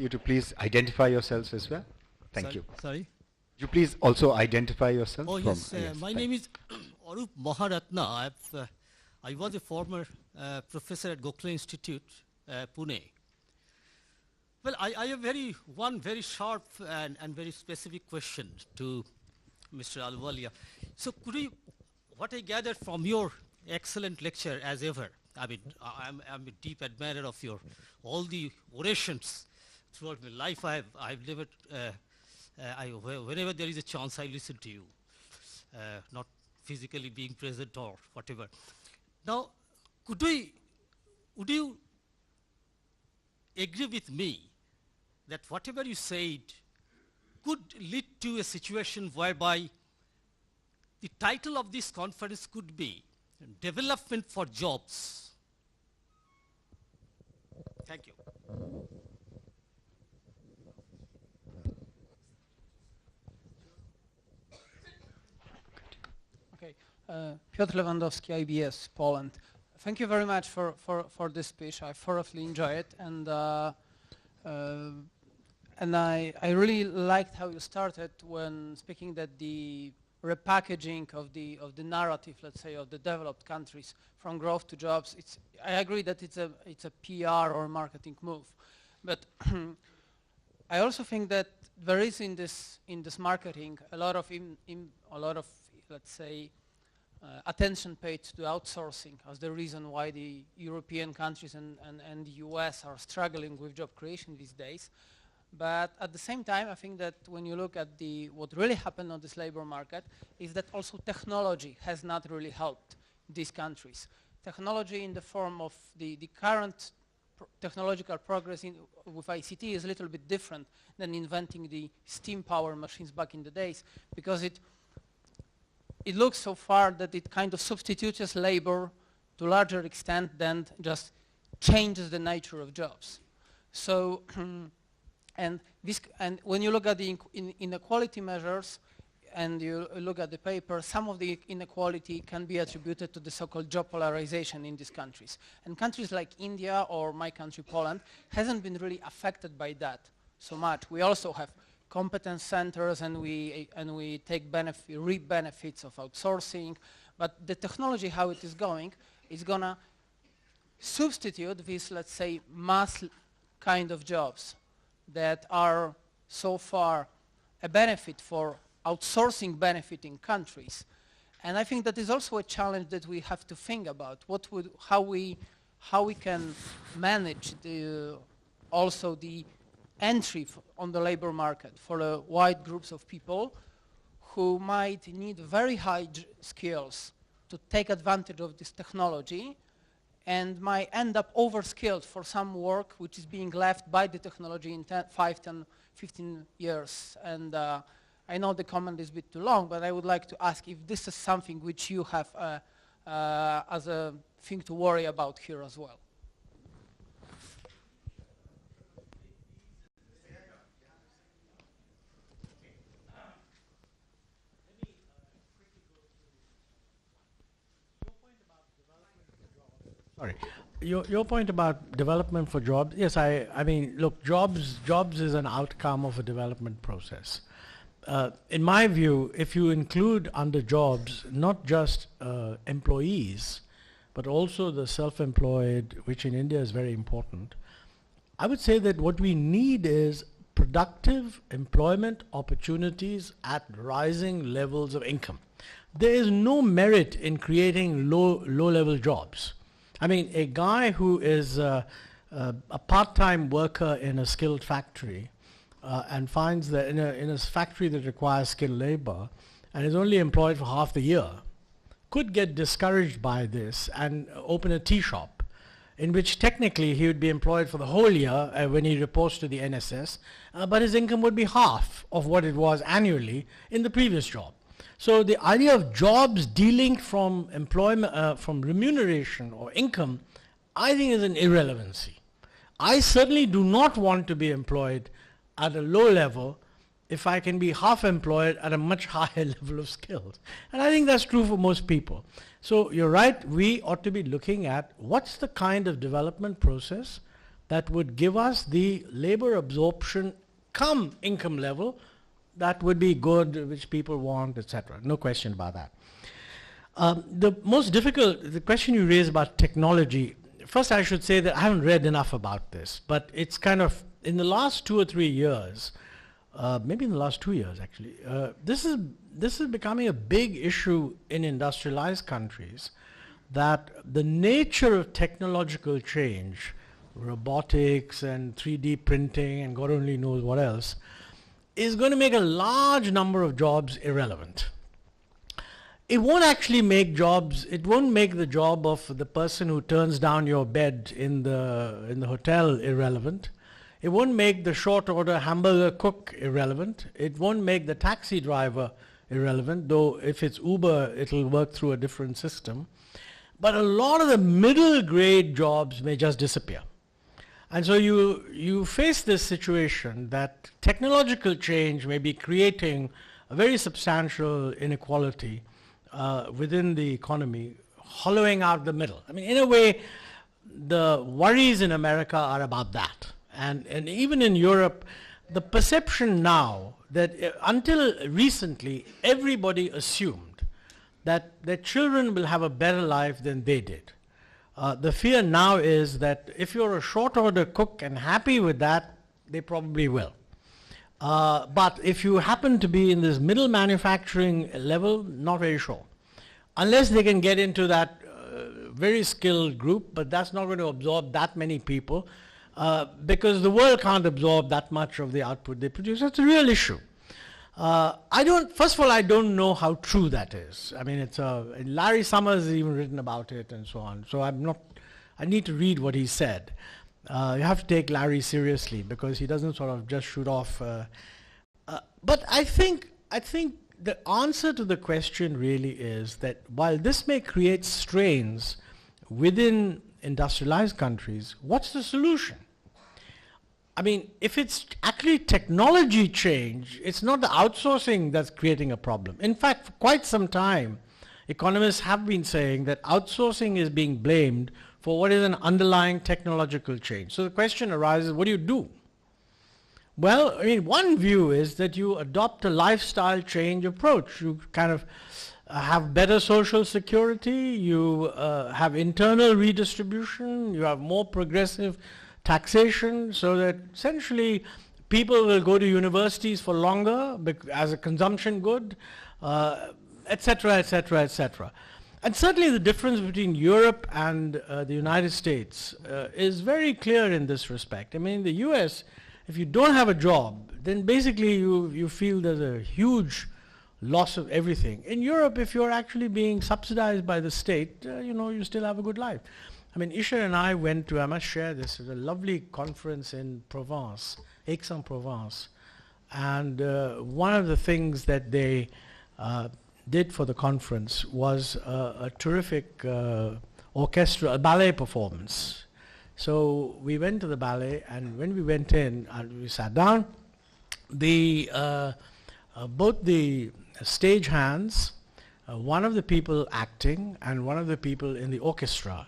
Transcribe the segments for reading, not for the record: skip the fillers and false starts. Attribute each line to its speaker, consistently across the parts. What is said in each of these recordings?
Speaker 1: you to please identify yourselves as well. Thank you.
Speaker 2: Sorry?
Speaker 1: You please also identify yourself.
Speaker 2: Oh, yes. My name is Arup Maharatna. I was a former professor at Gokhale Institute, Pune. Well, I have one very sharp and very specific question to Mr. Ahluwalia. So what I gathered from your excellent lecture as ever, I mean, I'm a deep admirer of all the orations throughout my life. I've never, whenever there is a chance, I listen to you, not physically being present or whatever. Now, would you agree with me that whatever you said could lead to a situation whereby the title of this conference could be Development for Jobs? Thank you.
Speaker 3: Okay, Piotr Lewandowski, IBS, Poland. Thank you very much for this speech. I thoroughly enjoyed it, and I really liked how you started when speaking that the repackaging of the narrative, let's say, of the developed countries from growth to jobs. I agree that it's a PR or marketing move, but I also think that there is in this marketing a lot of let's say attention paid to outsourcing as the reason why the European countries and the US are struggling with job creation these days. But at the same time, I think that when you look at what really happened on this labor market is that also technology has not really helped these countries. Technology in the form of the current technological progress with ICT is a little bit different than inventing the steam power machines back in the days, because it looks so far that it kind of substitutes labor to a larger extent than just changes the nature of jobs. So and when you look at the inequality measures and you look at the paper, some of the inequality can be attributed to the so-called job polarization in these countries. And countries like India or my country, Poland, hasn't been really affected by that so much. We also have competence centers and we take reap benefits of outsourcing, but the technology, how it is going, is gonna substitute these, let's say, mass kind of jobs that are so far a benefit for outsourcing benefiting countries. And I think that is also a challenge that we have to think about. How we can manage also the entry on the labor market for wide groups of people who might need very high skills to take advantage of this technology and might end up overskilled for some work which is being left by the technology in 5, 10, 15 years. And I know the comment is a bit too long, but I would like to ask if this is something which you have as a thing to worry about here as well.
Speaker 4: Sorry. Your point about development for jobs, yes, I mean, look, jobs is an outcome of a development process. In my view, if you include under jobs not just employees, but also the self-employed, which in India is very important, I would say that what we need is productive employment opportunities at rising levels of income. There is no merit in creating low-level jobs. I mean, a guy who is a part-time worker in a skilled factory and finds that in a factory that requires skilled labor and is only employed for half the year could get discouraged by this and open a tea shop in which technically he would be employed for the whole year when he reports to the NSS, but his income would be half of what it was annually in the previous job. So the idea of jobs dealing from employment, from remuneration or income, I think is an irrelevancy. I certainly do not want to be employed at a low level if I can be half employed at a much higher level of skills. And I think that's true for most people. So you're right, we ought to be looking at what's the kind of development process that would give us the labor absorption come income level that would be good, which people want, etc. No question about that. The most difficult, the question you raised about technology, first I should say that I haven't read enough about this, but it's kind of, in the last 2 or 3 years, maybe in the last 2 years actually, this is becoming a big issue in industrialized countries, that the nature of technological change, robotics and 3D printing and God only knows what else, is going to make a large number of jobs irrelevant. It won't actually make jobs, it won't make the job of the person who turns down your bed in the hotel irrelevant. It won't make the short order hamburger cook irrelevant. It won't make the taxi driver irrelevant, though if it's Uber, it'll work through a different system. But a lot of the middle grade jobs may just disappear. And so you face this situation that technological change may be creating a very substantial inequality within the economy, hollowing out the middle. I mean, in a way, the worries in America are about that. And even in Europe, the perception now that until recently, everybody assumed that their children will have a better life than they did. The fear now is that if you're a short order cook and happy with that, they probably will. But if you happen to be in this middle manufacturing level, not very sure. Unless they can get into that very skilled group, but that's not going to absorb that many people because the world can't absorb that much of the output they produce. That's a real issue. First of all, I don't know how true that is. I mean, Larry Summers has even written about it and so on. So I need to read what he said. You have to take Larry seriously because he doesn't sort of just shoot off. But I think the answer to the question really is that while this may create strains within industrialized countries, what's the solution? I mean, if it's actually technology change, it's not the outsourcing that's creating a problem. In fact, for quite some time, economists have been saying that outsourcing is being blamed for what is an underlying technological change. So the question arises, what do you do? Well, I mean, one view is that you adopt a lifestyle change approach. You kind of have better social security, you have internal redistribution, you have more progressive taxation, so that essentially people will go to universities for longer as a consumption good, etc., etc., etc. And certainly the difference between Europe and the United States is very clear in this respect. I mean, in the US, if you don't have a job, then basically you feel there's a huge loss of everything. In Europe, if you're actually being subsidized by the state, you still have a good life. I mean, Isha and I went to, I must share this, it was a lovely conference in Provence, Aix-en-Provence. And one of the things that they did for the conference was a terrific orchestra, a ballet performance. So we went to the ballet, and when we went in and we sat down, both the stage hands, one of the people acting and one of the people in the orchestra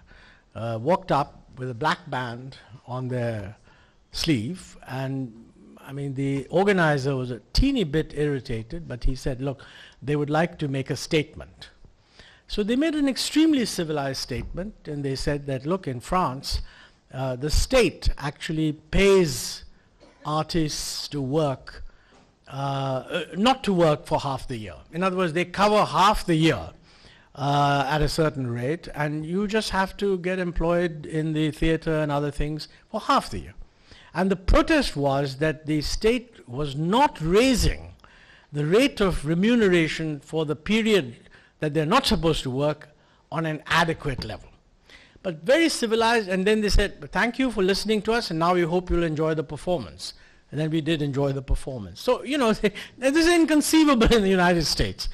Speaker 4: walked up with a black band on their sleeve, and I mean the organizer was a teeny bit irritated, but he said, look, they would like to make a statement. So they made an extremely civilized statement, and they said that, look, in France, the state actually pays artists to work, not to work for half the year. In other words, they cover half the year at a certain rate, and you just have to get employed in the theater and other things for half the year. And the protest was that the state was not raising the rate of remuneration for the period that they're not supposed to work on an adequate level. But very civilized, and then they said, thank you for listening to us, and now we hope you'll enjoy the performance. And then we did enjoy the performance. So, this is inconceivable in the United States.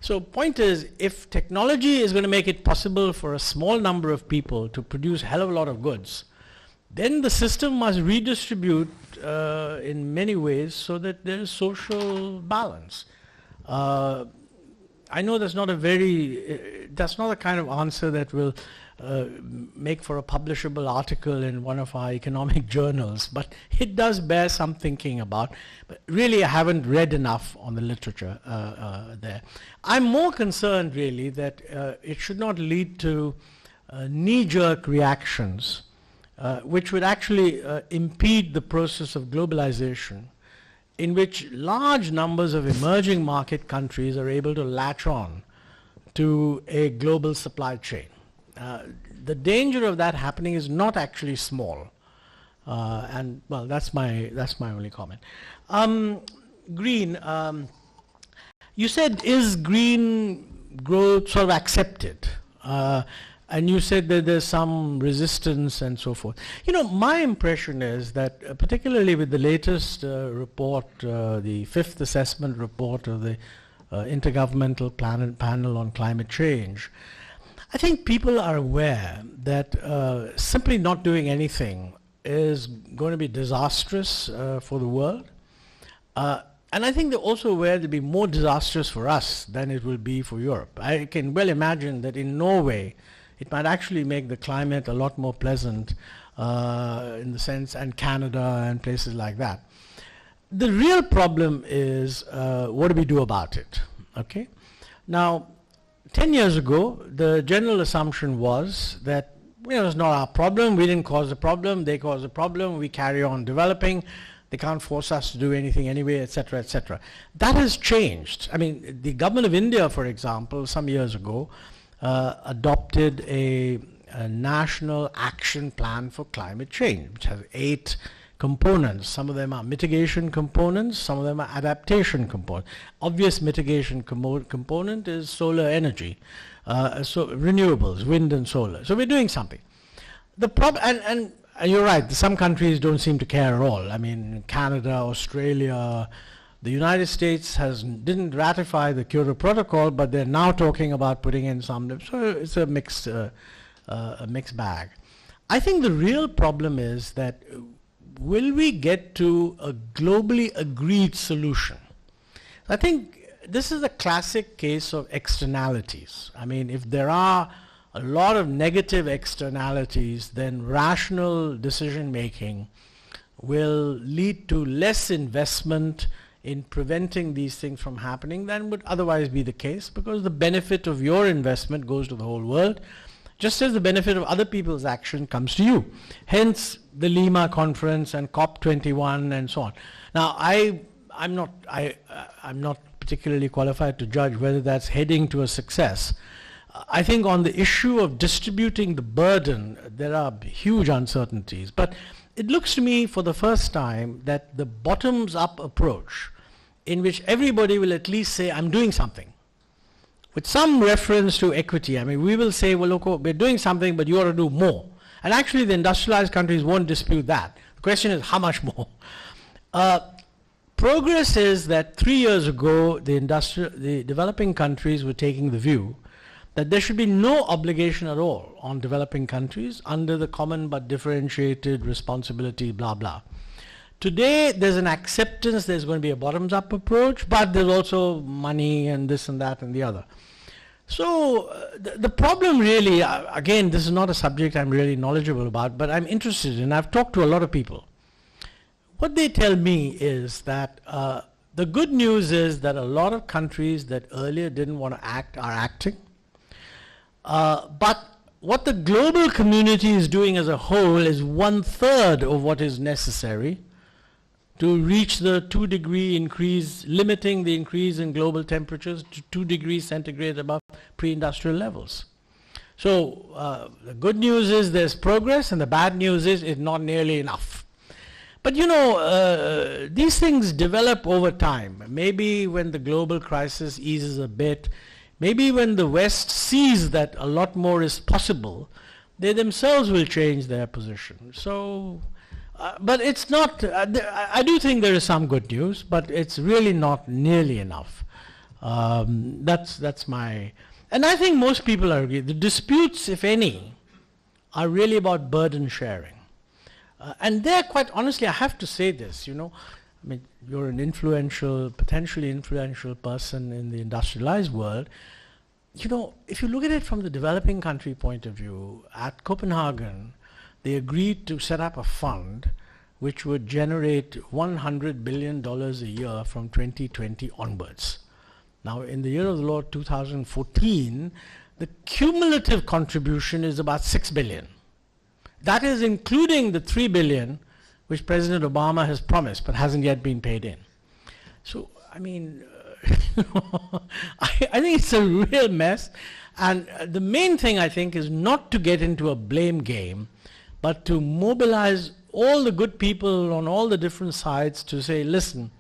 Speaker 4: So point is, if technology is going to make it possible for a small number of people to produce a hell of a lot of goods, then the system must redistribute in many ways so that there is social balance. I know that's not a kind of answer that will make for a publishable article in one of our economic journals, but it does bear some thinking about. But really, I haven't read enough on the literature there. I'm more concerned, really, that it should not lead to knee-jerk reactions, which would actually impede the process of globalization, in which large numbers of emerging market countries are able to latch on to a global supply chain. The danger of that happening is not actually small, and well, that's my only comment. Green, you said, is green growth sort of accepted? And you said that there's some resistance and so forth. You know, my impression is that, particularly with the latest report, the fifth assessment report of the Intergovernmental Panel on Climate Change, I think people are aware that simply not doing anything is going to be disastrous for the world. And I think they're also aware it'll be more disastrous for us than it will be for Europe. I can well imagine that in Norway, it might actually make the climate a lot more pleasant in the sense, and Canada and places like that. The real problem is what do we do about it, okay? Now, 10 years ago, the general assumption was that, you know, it's not our problem, we didn't cause the problem, they caused the problem, we carry on developing, they can't force us to do anything anyway, etc., etc. That has changed. I mean, the government of India, for example, some years ago, adopted a national action plan for climate change, which has 8 components. Some of them are mitigation components, some of them are adaptation components. Obvious mitigation component is solar energy, so renewables, wind and solar. So we're doing something. The problem, and you're right, some countries don't seem to care at all. I mean, Canada, Australia, the United States didn't ratify the Kyoto Protocol, but they're now talking about putting in some. So it's a mixed bag. I think the real problem is that will we get to a globally agreed solution? I think this is a classic case of externalities. I mean, if there are a lot of negative externalities, then rational decision making will lead to less investment in preventing these things from happening than would otherwise be the case, because the benefit of your investment goes to the whole world, just as the benefit of other people's action comes to you. Hence the Lima conference and COP21 and so on. Now, I'm not particularly qualified to judge whether that's heading to a success. I think on the issue of distributing the burden, there are huge uncertainties. But it looks to me for the first time that the bottoms-up approach, in which everybody will at least say, I'm doing something, with some reference to equity. I mean, we will say, well, look, we're doing something, but you ought to do more. And actually, the industrialized countries won't dispute that. The question is, how much more? Progress is that 3 years ago, the developing countries were taking the view that there should be no obligation at all on developing countries under the common but differentiated responsibility, blah, blah. Today, there's an acceptance there's going to be a bottoms-up approach, but there's also money and this and that and the other. So the problem really, again, this is not a subject I'm really knowledgeable about, but I'm interested in. I've talked to a lot of people. What they tell me is that the good news is that a lot of countries that earlier didn't want to act are acting. But what the global community is doing as a whole is 1/3 of what is necessary to reach the 2-degree increase, limiting the increase in global temperatures to 2 degrees centigrade above pre-industrial levels. So the good news is there's progress, and the bad news is it's not nearly enough. But you know, these things develop over time. Maybe when the global crisis eases a bit, maybe when the West sees that a lot more is possible, they themselves will change their position. So, but it's not, I do think there is some good news, but it's really not nearly enough. That's my, and I think most people are agree. The disputes, if any, are really about burden sharing. And there, quite honestly, I have to say this, you know, I mean, you're an influential, potentially influential person in the industrialized world. you know, if you look at it from the developing country point of view, at Copenhagen, they agreed to set up a fund which would generate $100 billion a year from 2020 onwards. Now, in the year of the Lord 2014, the cumulative contribution is about $6 billion. That is including the $3 billion which President Obama has promised but hasn't yet been paid in. So, I mean, I think it's a real mess. And the main thing, I think, is not to get into a blame game, but to mobilize all the good people on all the different sides to say, listen,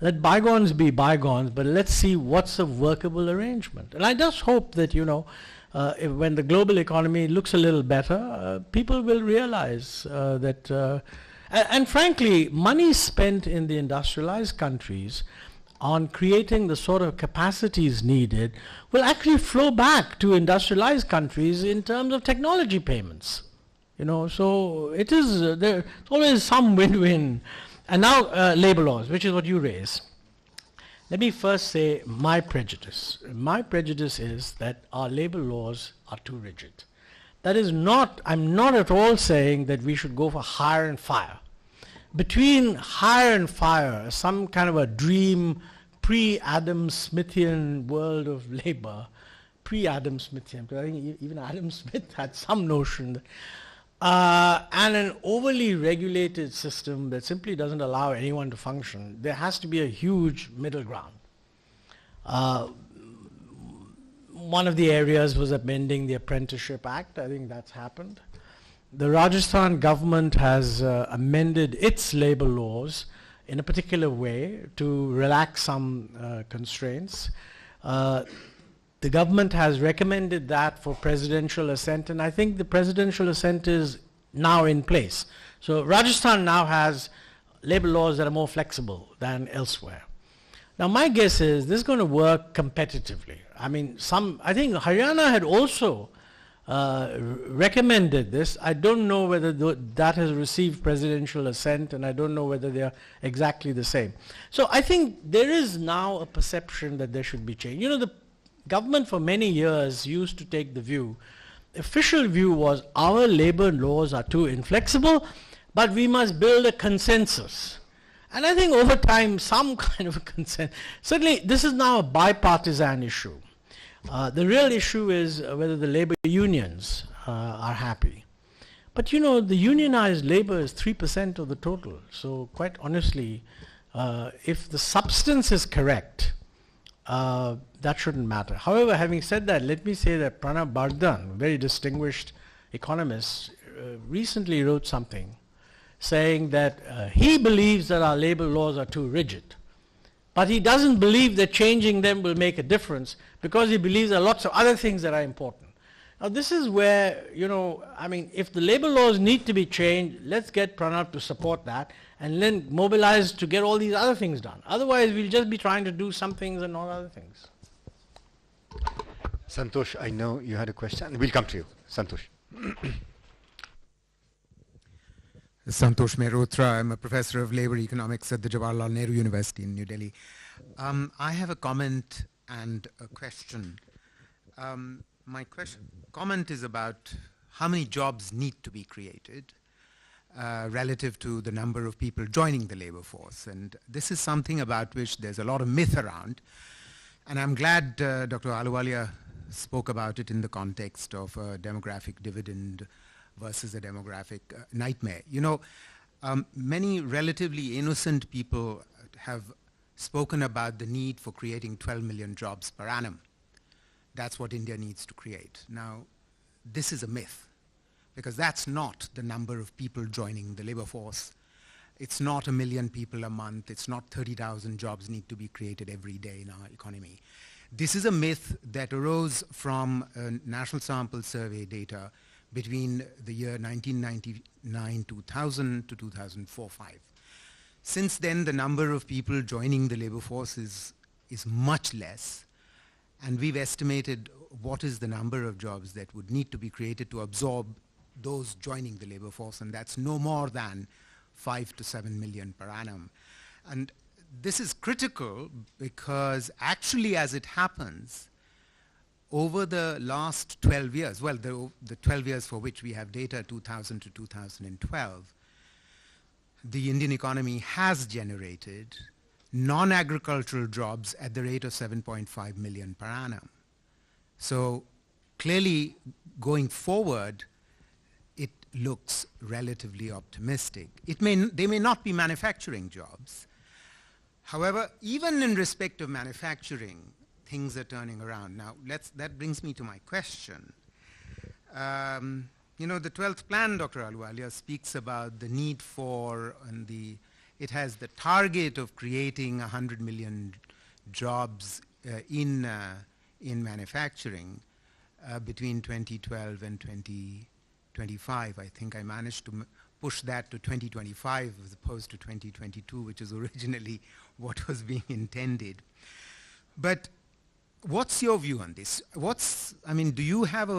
Speaker 4: let bygones be bygones, but let's see what's a workable arrangement. And I just hope that, you know, when the global economy looks a little better, people will realize that, and frankly, money spent in the industrialized countries on creating the sort of capacities needed will actually flow back to industrialized countries in terms of technology payments. You know, so it is, there's always some win-win. And now labor laws, which is what you raise. Let me first say my prejudice. My prejudice is that our labor laws are too rigid. That is not, I'm not at all saying that we should go for hire and fire. Between hire and fire, some kind of a dream pre-Adam Smithian world of labor, pre-Adam Smithian, because I think even Adam Smith had some notion that, and an overly regulated system that simply doesn't allow anyone to function, there has to be a huge middle ground. One of the areas was amending the Apprenticeship Act. I think that's happened. The Rajasthan government has amended its labor laws in a particular way to relax some constraints. The government has recommended that for presidential assent, and I think the presidential assent is now in place. So Rajasthan now has labor laws that are more flexible than elsewhere. Now my guess is this is going to work competitively. I mean, I think Haryana had also recommended this. I don't know whether that has received presidential assent, and I don't know whether they are exactly the same. So I think there is now a perception that there should be change. You know, the government for many years used to take the view, official view was our labor laws are too inflexible, but we must build a consensus. And I think over time, some kind of a consensus. Certainly, this is now a bipartisan issue. The real issue is whether the labor unions are happy. But you know, the unionized labor is 3% of the total. So quite honestly, if the substance is correct, that shouldn't matter. However, having said that, let me say that Pranab Bardhan, a very distinguished economist, recently wrote something saying that he believes that our labor laws are too rigid. But he doesn't believe that changing them will make a difference because he believes there are lots of other things that are important. Now this is where, you know, I mean, if the labor laws need to be changed, let's get Pranab to support that and then mobilize to get all these other things done. Otherwise, we'll just be trying to do some things and not other things.
Speaker 1: Santosh, I know you had a question. We'll come to you. Santosh.
Speaker 5: Santosh Mehrotra. I'm a professor of labor economics at the Jawaharlal Nehru University in New Delhi. I have a comment and a question. My comment is about how many jobs need to be created relative to the number of people joining the labor force. And this is something about which there's a lot of myth around. And I'm glad Dr. Ahluwalia spoke about it in the context of a demographic dividend versus a demographic nightmare. You know, many relatively innocent people have spoken about the need for creating 12 million jobs per annum. That's what India needs to create. Now, this is a myth, because that's not the number of people joining the labor force. It's not 1 million people a month. It's not 30,000 jobs need to be created every day in our economy. This is a myth that arose from national sample survey data between the year 1999-2000 to 2004-05. Since then, the number of people joining the labor force is much less, and we've estimated what is the number of jobs that would need to be created to absorb those joining the labor force, and that's no more than 5 to 7 million per annum. And this is critical because actually, as it happens, over the last 12 years, well, the 12 years for which we have data, 2000 to 2012, the Indian economy has generated non-agricultural jobs at the rate of 7.5 million per annum. So clearly, going forward, it looks relatively optimistic. They may not be manufacturing jobs. However, even in respect of manufacturing, things are turning around. Now, that brings me to my question. You know, the 12th plan, Dr. Ahluwalia, speaks about the need for, it has the target of creating 100 million jobs in manufacturing between 2012 and 2025. I think I managed to push that to 2025 as opposed to 2022, which is originally what was being intended. But what's your view on this? Do you have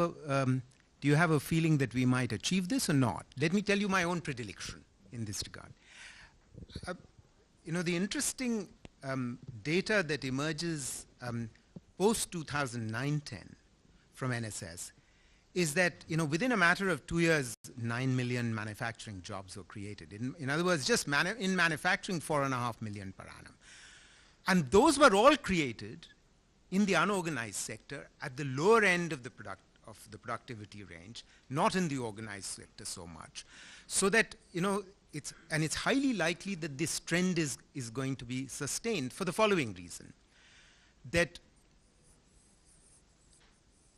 Speaker 5: a feeling that we might achieve this or not? Let me tell you my own predilection in this regard. You know, the interesting data that emerges post 2009-10 from NSS is that, you know, within a matter of 2 years, 9 million manufacturing jobs were created. In other words, just in manufacturing, 4.5 million per annum. And those were all created in the unorganized sector at the lower end of the productivity range, not in the organized sector so much. So that, you know, it's highly likely that this trend is going to be sustained for the following reason, that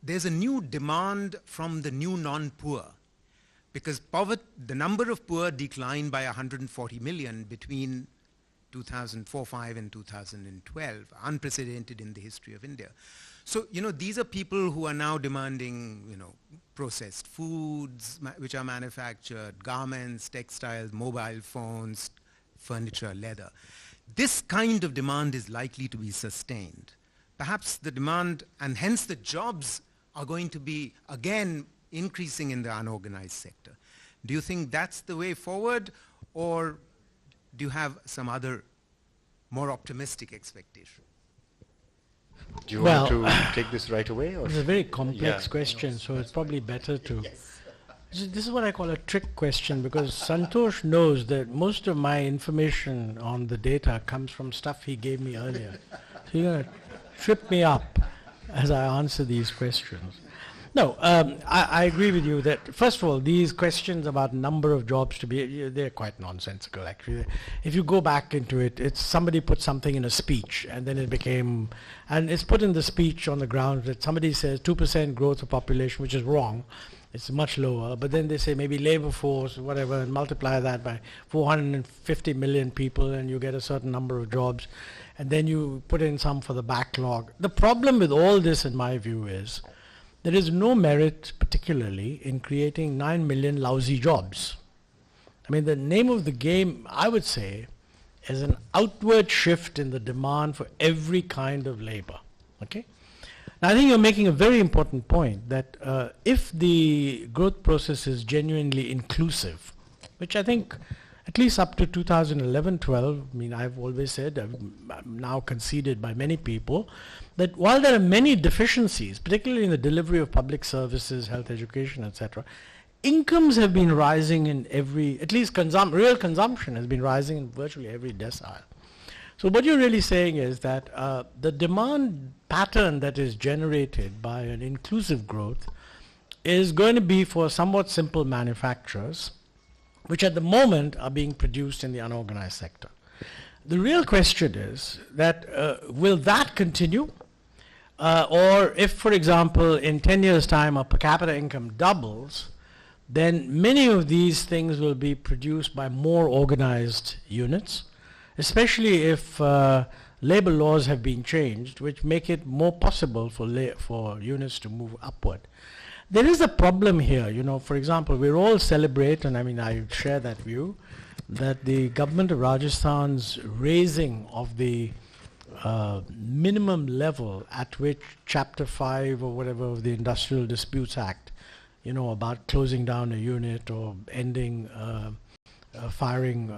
Speaker 5: there's a new demand from the new non-poor, because the number of poor declined by 140 million between 2004-05 and 2012, unprecedented in the history of India. So, you know, these are people who are now demanding, you know, processed foods which are manufactured, garments, textiles, mobile phones, furniture, leather. This kind of demand is likely to be sustained. Perhaps the demand, and hence the jobs, are going to be, again, increasing in the unorganized sector. Do you think that's the way forward, or do you have some other more optimistic expectation?
Speaker 1: Do you want to take this right away? Or
Speaker 4: it's a very complex question, so it's probably better to... Yes. This is what I call a trick question, because Santosh knows that most of my information on the data comes from stuff he gave me earlier. So you're going to trip me up as I answer these questions. No, I agree with you that, first of all, these questions about number of jobs to be, they're quite nonsensical, actually. If you go back into it, it's somebody put something in a speech, and then it became, and it's put in the speech on the ground that somebody says 2% growth of population, which is wrong. It's much lower, but then they say maybe labor force, whatever, and multiply that by 450 million people, and you get a certain number of jobs, and then you put in some for the backlog. The problem with all this, in my view, is there is no merit, particularly, in creating 9 million lousy jobs. I mean, the name of the game, I would say, is an outward shift in the demand for every kind of labor. Okay? Now, I think you're making a very important point that if the growth process is genuinely inclusive, which I think at least up to 2011-12, I mean, I've always said, I've now conceded by many people, that while there are many deficiencies, particularly in the delivery of public services, health, education, etc., incomes have been rising in every, at least real consumption has been rising in virtually every decile. So what you're really saying is that the demand pattern that is generated by an inclusive growth is going to be for somewhat simple manufacturers, which at the moment are being produced in the unorganized sector. The real question is that will that continue? Or if, for example, in 10 years' time a per capita income doubles, then many of these things will be produced by more organized units, especially if labor laws have been changed, which make it more possible for units to move upward. There is a problem here, you know, for example, we all celebrate, and I mean, I share that view, that the government of Rajasthan's raising of the minimum level at which Chapter 5 or whatever of the Industrial Disputes Act, you know, about closing down a unit or ending firing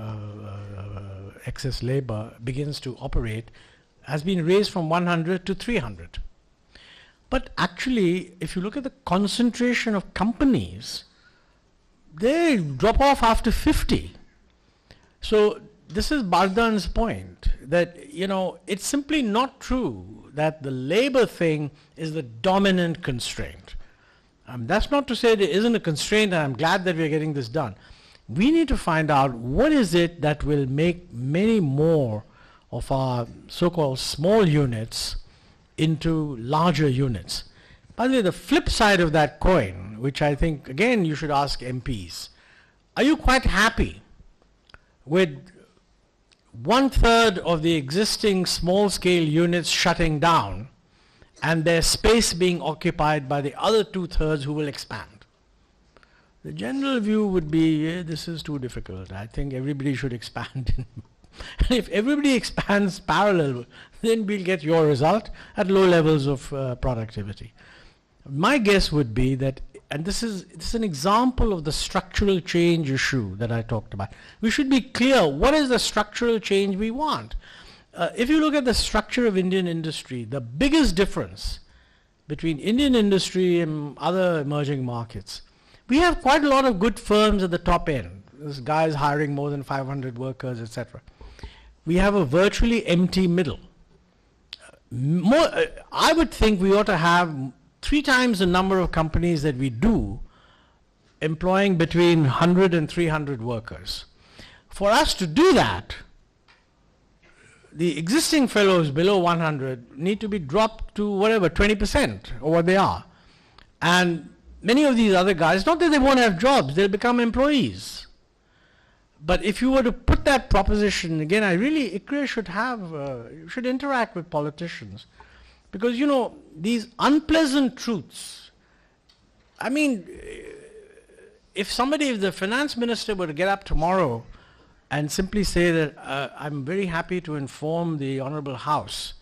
Speaker 4: excess labor begins to operate, has been raised from 100 to 300. But actually, if you look at the concentration of companies, they drop off after 50. So this is Bardhan's point, that, you know, it's simply not true that the labor thing is the dominant constraint. That's not to say there isn't a constraint, and I'm glad that we're getting this done. We need to find out what is it that will make many more of our so-called small units into larger units. By the way, the flip side of that coin, which I think, again, you should ask MPs, are you quite happy with 1/3 of the existing small-scale units shutting down and their space being occupied by the other 2/3 who will expand? The general view would be, yeah, this is too difficult. I think everybody should expand. And if everybody expands parallel, then we'll get your result at low levels of productivity. My guess would be that, and this is an example of the structural change issue that I talked about. We should be clear, what is the structural change we want? If you look at the structure of Indian industry, the biggest difference between Indian industry and other emerging markets, we have quite a lot of good firms at the top end. This guys hiring more than 500 workers, etc. We have a virtually empty middle. I would think we ought to have 3 times the number of companies that we do, employing between 100 and 300 workers. For us to do that, the existing fellows below 100 need to be dropped to whatever, 20% or what they are. And many of these other guys, not that they won't have jobs, they'll become employees. But if you were to put that proposition, again, ICRIER should interact with politicians. Because, you know, these unpleasant truths, I mean, if the finance minister were to get up tomorrow and simply say that I'm very happy to inform the Honorable House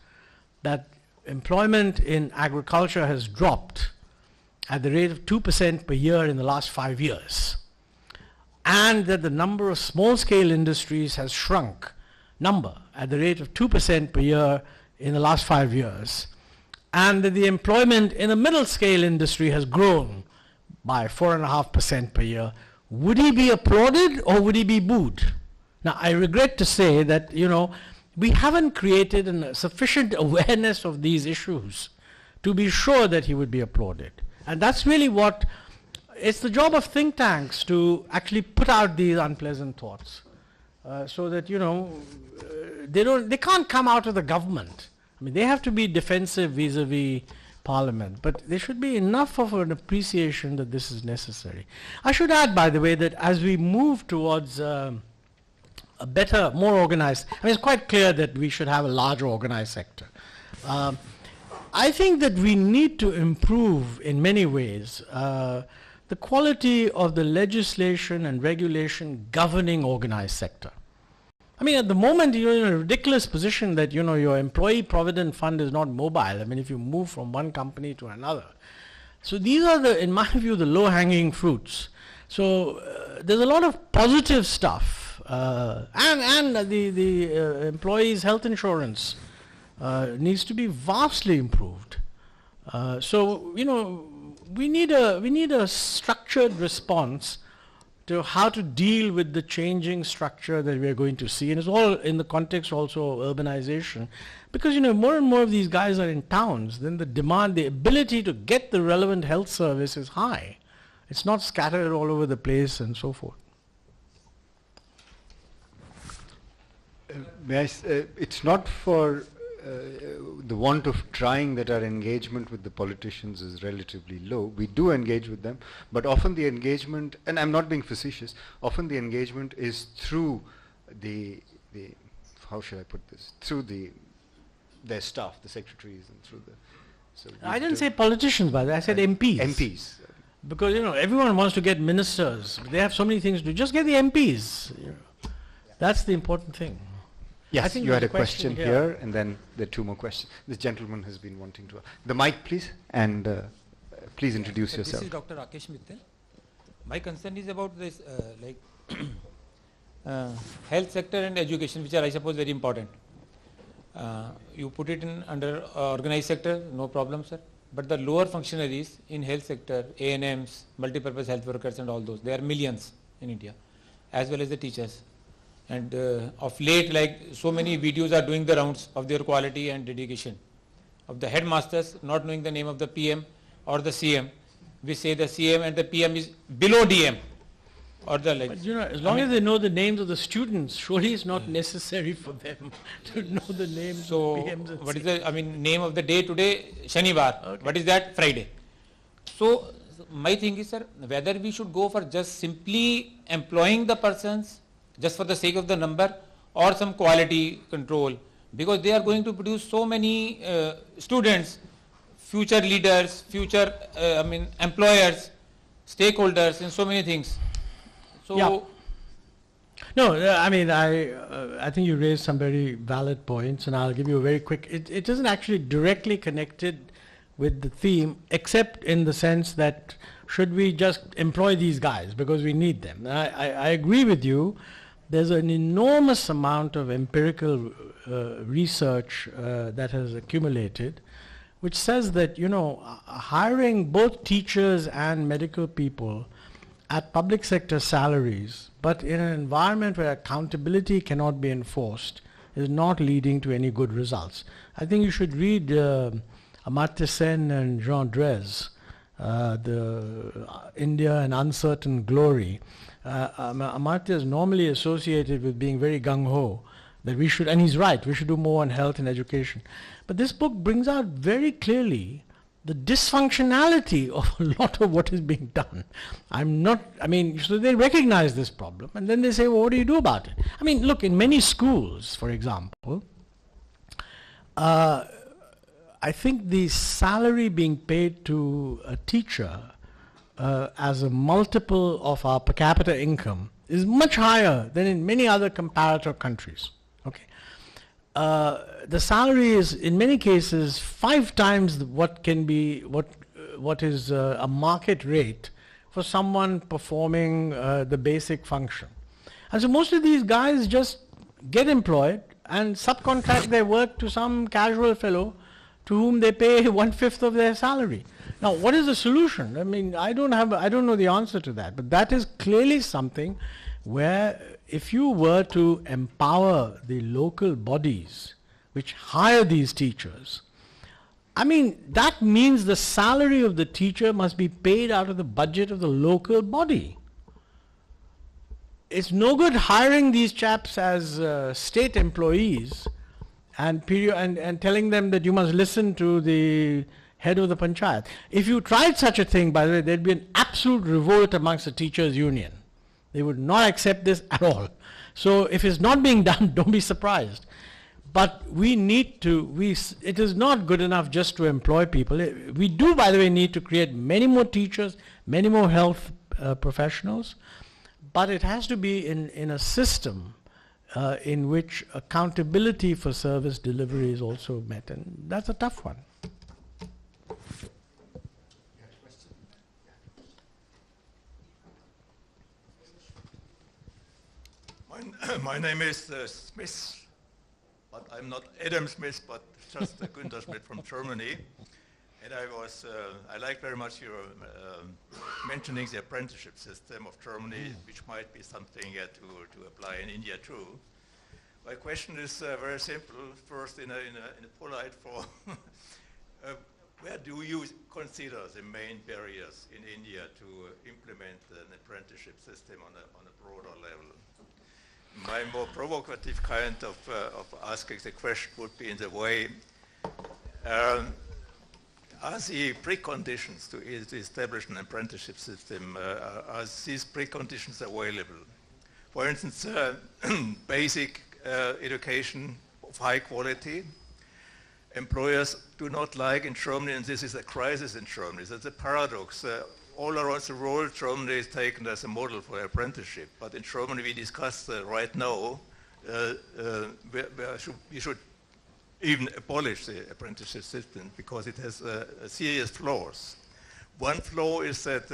Speaker 4: that employment in agriculture has dropped at the rate of 2% per year in the last 5 years, and that the number of small-scale industries has shrunk at the rate of 2% per year in the last 5 years, and that the employment in the middle-scale industry has grown by 4.5% per year, would he be applauded or would he be booed? Now, I regret to say that, you know, we haven't created a sufficient awareness of these issues to be sure that he would be applauded. And that's really it's the job of think tanks to actually put out these unpleasant thoughts, so that, you know, they can't come out of the government. I mean, they have to be defensive vis-a-vis Parliament, but there should be enough of an appreciation that this is necessary. I should add, by the way, that as we move towards a better, more organized, I mean, it's quite clear that we should have a larger organized sector. I think that we need to improve in many ways the quality of the legislation and regulation governing organized sector. I mean, at the moment, you're in a ridiculous position that, you know, your employee provident fund is not mobile. I mean, if you move from one company to another. So these are in my view, the low-hanging fruits. So there's a lot of positive stuff. And the employees' health insurance needs to be vastly improved. So, you know, we need a structured response to how to deal with the changing structure that we are going to see. And it's all in the context also of urbanization. Because, you know, more and more of these guys are in towns, then the ability to get the relevant health service is high. It's not scattered all over the place and so forth.
Speaker 1: It's not for the want of trying that our engagement with the politicians is relatively low. We do engage with them, but often the engagement, and I'm not being facetious, often the engagement is through how shall I put this, through their staff, the secretaries, and through the... So
Speaker 4: I didn't say politicians, by the way, I said MPs.
Speaker 1: MPs.
Speaker 4: Because, you know, everyone wants to get ministers. They have so many things to do. Just get the MPs. You know. That's the important thing.
Speaker 1: Yes, you had a question here, and then there are 2 more questions. This gentleman has been wanting to... The mic, please, and please introduce yourself.
Speaker 6: This is Dr. Rakesh Mittal. My concern is about this, health sector and education, which are, I suppose, very important. You put it in under organized sector, no problem, sir. but the lower functionaries in health sector, A&Ms, multipurpose health workers and all those, there are millions in India, as well as the teachers. And of late, like so many videos are doing the rounds of their quality and dedication. Of the headmasters not knowing the name of the PM or the CM, we say the CM and the PM is below DM. Or the like.
Speaker 4: But you know, as long as they know the names of the students, surely it's not necessary for them to know the names
Speaker 6: So
Speaker 4: of PMs and
Speaker 6: what is
Speaker 4: CMs.
Speaker 6: the, name of the day today? Shanivar.
Speaker 4: Okay.
Speaker 6: What is that? Friday. So my thing is, sir, whether we should go for just simply employing the persons just for the sake of the number, or some quality control, because they are going to produce so many students, future leaders, future employers, stakeholders, and so many things. So
Speaker 4: Yeah. No, I mean, I think you raised some very valid points, and I'll give you a very quick. It isn't actually directly connected with the theme, except in the sense that should we just employ these guys because we need them? I agree with you. There's an enormous amount of empirical research that has accumulated, which says that, you know, hiring both teachers and medical people at public sector salaries, but in an environment where accountability cannot be enforced, is not leading to any good results. I think you should read Amartya Sen and Jean Drèze, the India and Uncertain Glory. Amartya is normally associated with being very gung-ho, that we should, and he's right, we should do more on health and education. But this book brings out very clearly the dysfunctionality of a lot of what is being done. So they recognize this problem, and then they say, well, what do you do about it? I mean, look, in many schools, for example, I think the salary being paid to a teacher as a multiple of our per capita income is much higher than in many other comparator countries. Okay, the salary is in many cases 5 times what is a market rate for someone performing the basic function. And so most of these guys just get employed and subcontract their work to some casual fellow to whom they pay 1/5 of their salary. Now, what is the solution? I mean, I don't know the answer to that, but that is clearly something where if you were to empower the local bodies which hire these teachers, I mean, that means the salary of the teacher must be paid out of the budget of the local body. It's no good hiring these chaps as state employees and telling them that you must listen to the head of the panchayat. If you tried such a thing, by the way, there'd be an absolute revolt amongst the teachers' union. They would not accept this at all. So if it's not being done, don't be surprised. But we need to, it is not good enough just to employ people. We do, by the way, need to create many more teachers, many more health professionals, but it has to be in a system in which accountability for service delivery is also met, and that's a tough one.
Speaker 7: My name is Smith, but I'm not Adam Smith, but just Günther Schmidt from Germany. And I like very much your mentioning the apprenticeship system of Germany, which might be something to apply in India too. My question is very simple. First, in a polite form, where do you consider the main barriers in India to implement an apprenticeship system on a broader level? My more provocative kind of asking the question would be in the way, are the preconditions to establish an apprenticeship system, are these preconditions available? For instance, basic education of high quality. Employers do not like in Germany, and this is a crisis in Germany. That's a paradox. All around the world, Germany is taken as a model for apprenticeship. But in Germany, we discuss right now, we should even abolish the apprenticeship system because it has serious flaws. One flaw is that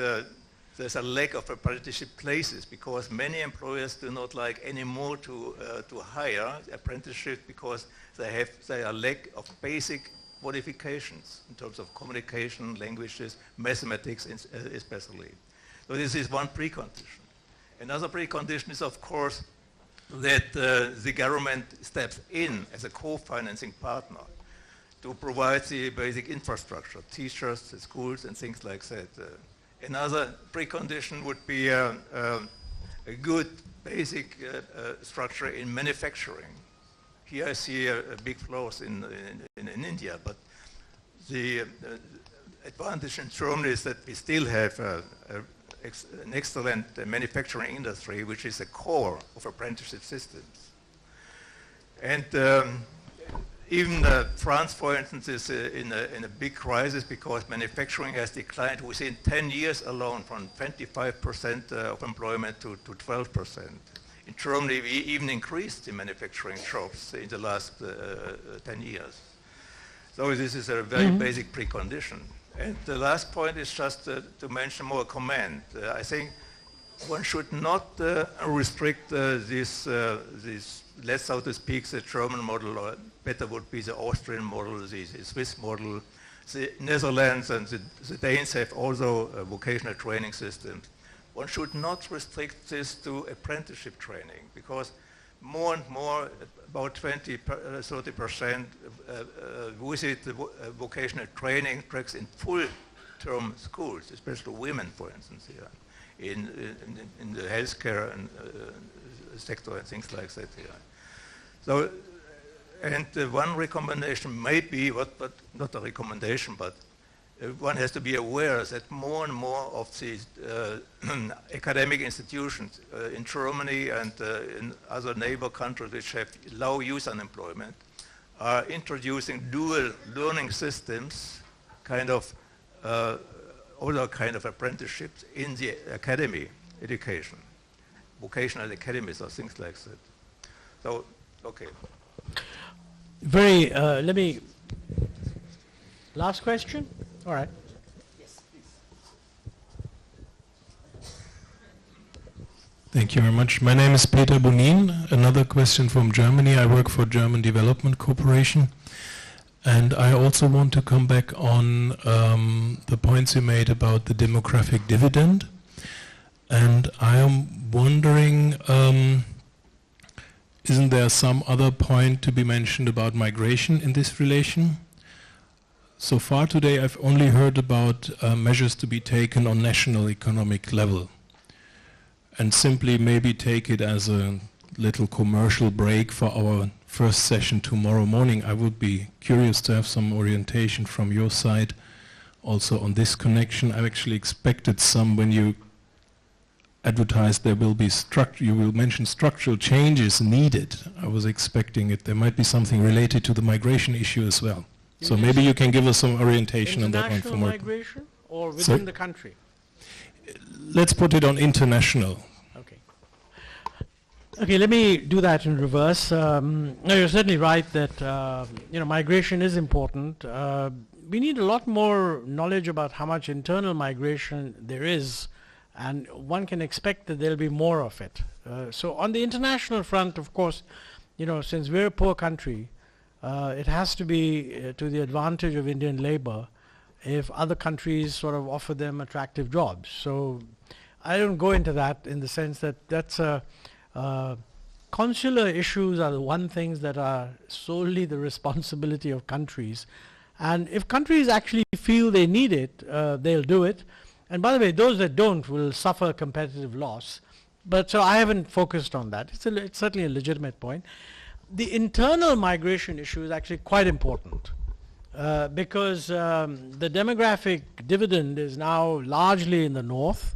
Speaker 7: there's a lack of apprenticeship places because many employers do not like anymore to hire apprenticeship because they are lack of basic qualifications in terms of communication, languages, mathematics especially. So this is one precondition. Another precondition is, of course, that the government steps in as a co-financing partner to provide the basic infrastructure, teachers, the schools, and things like that. Another precondition would be a good basic structure in manufacturing. Here I see a big flaws in India, but the advantage in Germany is that we still have an excellent manufacturing industry, which is the core of apprenticeship systems. And even France, for instance, is in a big crisis because manufacturing has declined within 10 years alone from 25% of employment to 12%. In Germany, we even increased the manufacturing jobs in the last 10 years. So this is a very basic precondition. And the last point is just to mention more comment. I think one should not restrict this, let's so to speak, the German model, or better would be the Austrian model, the Swiss model. The Netherlands and the Danes have also vocational training systems. One should not restrict this to apprenticeship training, because more and more, about 30% visit the vocational training tracks in full-term schools, especially women, for instance, here, in the healthcare and, sector and things like that here. So, and one recommendation may be, but not a recommendation, but one has to be aware that more and more of these academic institutions in Germany and in other neighbor countries which have low youth unemployment are introducing dual learning systems, kind of other kind of apprenticeships in the academy education, vocational academies or things like that. So, okay.
Speaker 4: Let me, last question? All right.
Speaker 8: Yes, please.
Speaker 9: Thank you very much. My name is Peter Bonin. Another question from Germany. I work for German Development Corporation. And I also want to come back on the points you made about the demographic dividend. And I am wondering, isn't there some other point to be mentioned about migration in this relation? So far today I've only heard about measures to be taken on national economic level, and simply maybe take it as a little commercial break for our first session tomorrow morning. I would be curious to have some orientation from your side also on this connection. I actually expected some when you advertised there will be you will mention structural changes needed. I was expecting it. There might be something related to the migration issue as well. So maybe you can give us some orientation on that one.
Speaker 4: International migration or within
Speaker 9: Sorry?
Speaker 4: the country?
Speaker 9: Let's put it on international.
Speaker 4: Okay. Okay, let me do that in reverse. No, you're certainly right that migration is important. We need a lot more knowledge about how much internal migration there is, and one can expect that there'll be more of it. So on the international front, of course, since we're a poor country, it has to be to the advantage of Indian labor if other countries sort of offer them attractive jobs. So I don't go into that in the sense that that's consular issues are the one things that are solely the responsibility of countries. And if countries actually feel they need it, they'll do it. And by the way, those that don't will suffer competitive loss. But so I haven't focused on that. It's certainly a legitimate point. The internal migration issue is actually quite important because the demographic dividend is now largely in the north,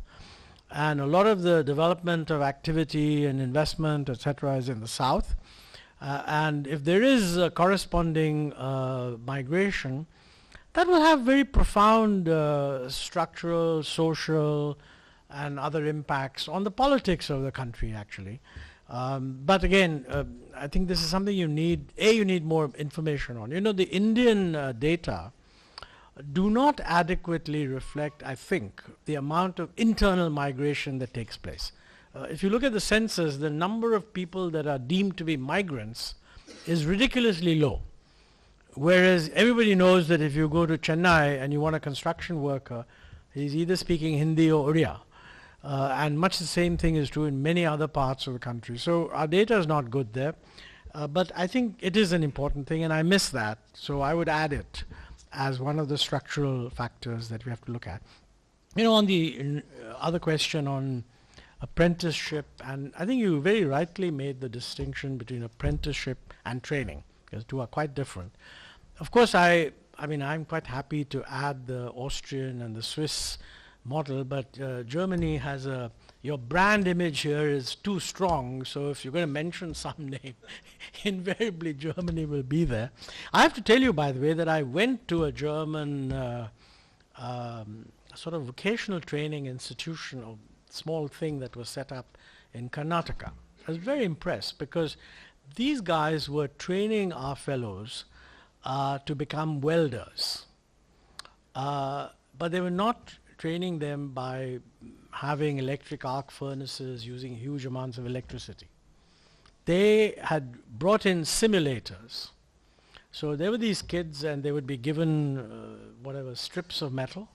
Speaker 4: and a lot of the development of activity and investment, etc., is in the south. And if there is a corresponding migration, that will have very profound structural, social, and other impacts on the politics of the country, actually. But again, I think this is something you need more information on. The Indian data do not adequately reflect, I think, the amount of internal migration that takes place. If you look at the census, the number of people that are deemed to be migrants is ridiculously low. Whereas everybody knows that if you go to Chennai and you want a construction worker, he's either speaking Hindi or Oriya. And much the same thing is true in many other parts of the country. So our data is not good there. But I think it is an important thing, and I miss that. So I would add it as one of the structural factors that we have to look at. You know, on the other question on apprenticeship, and I think you very rightly made the distinction between apprenticeship and training, because the two are quite different. Of course, I mean, I'm quite happy to add the Austrian and the Swiss model, but Germany has your brand image here is too strong, so if you're going to mention some name, invariably Germany will be there. I have to tell you, by the way, that I went to a German sort of vocational training institution, or small thing that was set up in Karnataka. I was very impressed because these guys were training our fellows to become welders. But they were not training them by having electric arc furnaces using huge amounts of electricity. They had brought in simulators. So there were these kids, and they would be given whatever strips of metal,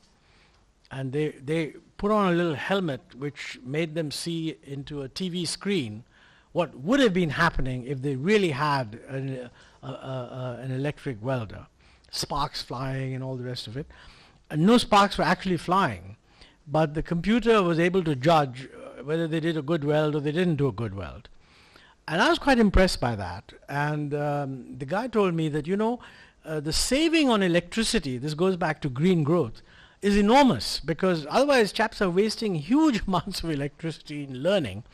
Speaker 4: and they put on a little helmet which made them see into a TV screen what would have been happening if they really had an electric welder. Sparks flying and all the rest of it. And no sparks were actually flying, but the computer was able to judge whether they did a good weld or they didn't do a good weld. And I was quite impressed by that. And the guy told me that, you know, the saving on electricity, this goes back to green growth, is enormous, because otherwise chaps are wasting huge amounts of electricity in learning,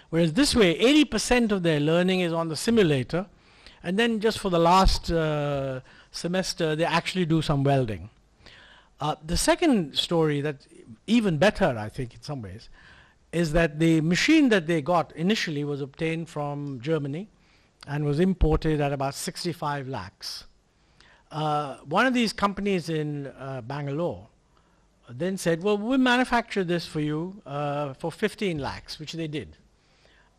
Speaker 4: whereas this way 80% of their learning is on the simulator, and then just for the last semester they actually do some welding. The second story, that's even better, I think, in some ways, is that the machine that they got initially was obtained from Germany and was imported at about 65 lakhs. One of these companies in Bangalore then said, well, we'll manufacture this for you for 15 lakhs, which they did.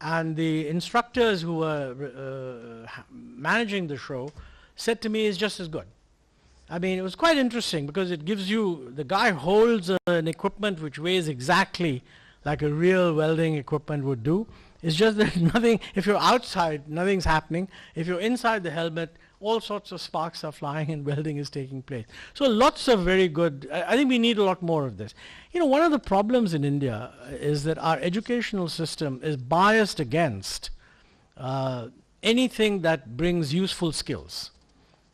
Speaker 4: And the instructors who were managing the show said to me, it's just as good. I mean, it was quite interesting because it gives you, the guy holds an equipment which weighs exactly like a real welding equipment would do. It's just that nothing, if you're outside, nothing's happening. If you're inside the helmet, all sorts of sparks are flying and welding is taking place. So lots of very good, I think we need a lot more of this. You know, one of the problems in India is that our educational system is biased against anything that brings useful skills.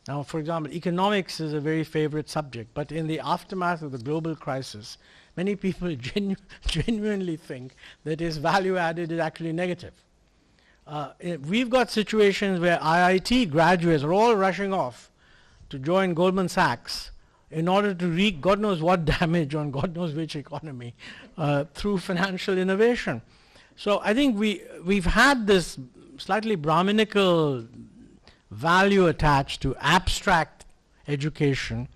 Speaker 4: Now, for example, economics is a very favorite subject, but in the aftermath of the global crisis, many people genuinely think that its value added is actually negative. We've got situations where IIT graduates are all rushing off to join Goldman Sachs in order to wreak God knows what damage on God knows which economy through financial innovation. So I think we've had this slightly Brahminical value attached to abstract education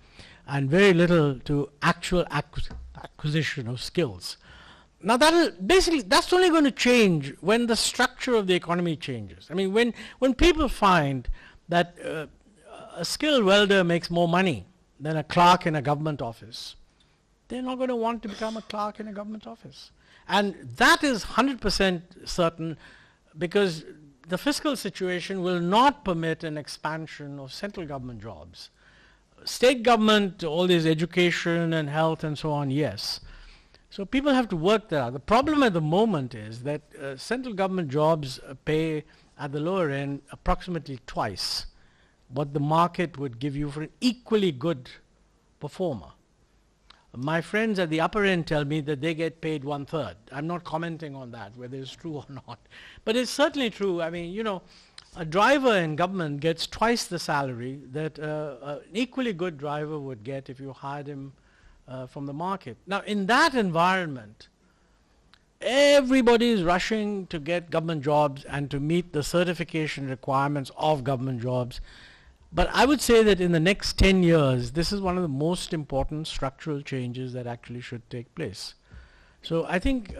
Speaker 4: and very little to actual acquisition of skills. Now that's only going to change when the structure of the economy changes. I mean, when people find that a skilled welder makes more money than a clerk in a government office, they're not going to want to become a clerk in a government office. And that is 100% certain, because the fiscal situation will not permit an expansion of central government jobs. State government, all this education and health and so on, yes. So people have to work that out. The problem at the moment is that central government jobs pay at the lower end approximately twice what the market would give you for an equally good performer. My friends at the upper end tell me that they get paid 1/3. I'm not commenting on that, whether it's true or not. But it's certainly true. I mean, you know, a driver in government gets twice the salary that an equally good driver would get if you hired him from the market. Now, in that environment, everybody is rushing to get government jobs and to meet the certification requirements of government jobs. But I would say that in the next 10 years, this is one of the most important structural changes that actually should take place. So I think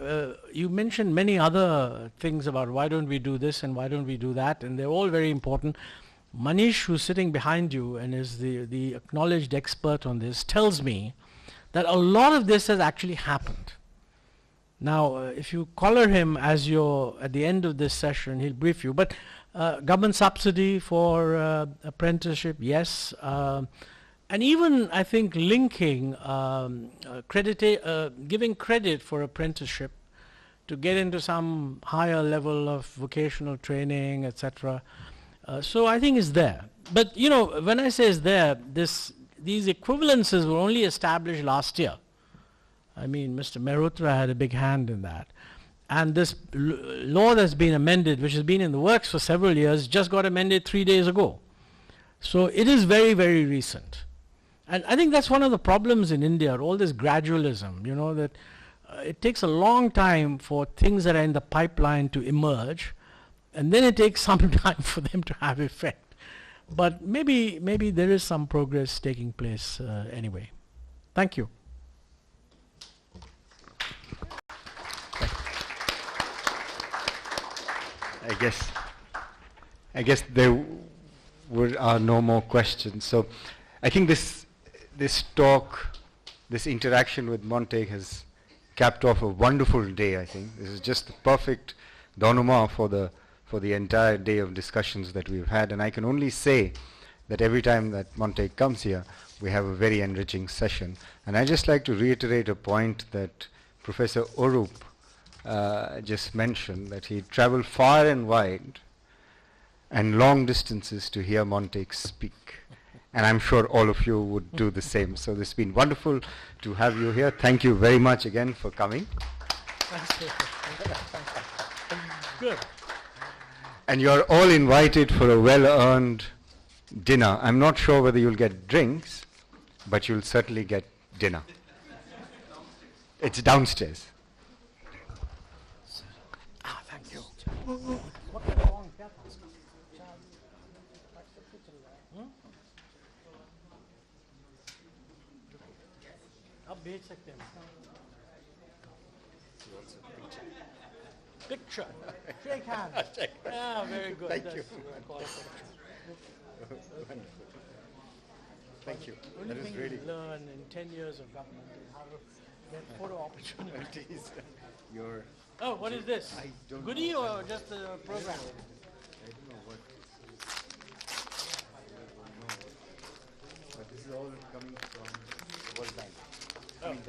Speaker 4: you mentioned many other things about why don't we do this and why don't we do that, and they're all very important. Manish, who's sitting behind you and is the acknowledged expert on this, tells me that a lot of this has actually happened. Now, if you collar him as at the end of this session, he'll brief you. But government subsidy for apprenticeship, yes. And even, I think, linking, giving credit for apprenticeship to get into some higher level of vocational training, etc. So I think it's there. But, when I say it's there, these equivalences were only established last year. I mean, Mr. Mehrotra had a big hand in that. And this law that's been amended, which has been in the works for several years, just got amended 3 days ago. So it is very, very recent. And I think that's one of the problems in India, all this gradualism, that it takes a long time for things that are in the pipeline to emerge, and then it takes some time for them to have effect. But maybe there is some progress taking place anyway. Thank you.
Speaker 1: I guess there are no more questions. So I think this talk, this interaction with Montague has capped off a wonderful day, I think. This is just the perfect denouement for the entire day of discussions that we've had. And I can only say that every time that Montague comes here, we have a very enriching session. And I'd just like to reiterate a point that Professor Orup just mentioned, that he traveled far and wide and long distances to hear Montague speak. And I'm sure all of you would do the same. So it's been wonderful to have you here. Thank you very much again for coming.
Speaker 4: Good.
Speaker 1: And you're all invited for a well-earned dinner. I'm not sure whether you'll get drinks, but you'll certainly get dinner. It's downstairs.
Speaker 4: Thank you. Picture. Shake hands. Yeah, very good.
Speaker 1: Thank you. Thank you.
Speaker 4: Only
Speaker 1: That is
Speaker 4: thing
Speaker 1: really
Speaker 4: you learn in 10 years of government is how to get photo opportunities. Oh, what is this?
Speaker 1: I don't
Speaker 4: Goodie or just a program?
Speaker 1: I don't know what. But this is all coming from the World Bank. I mean,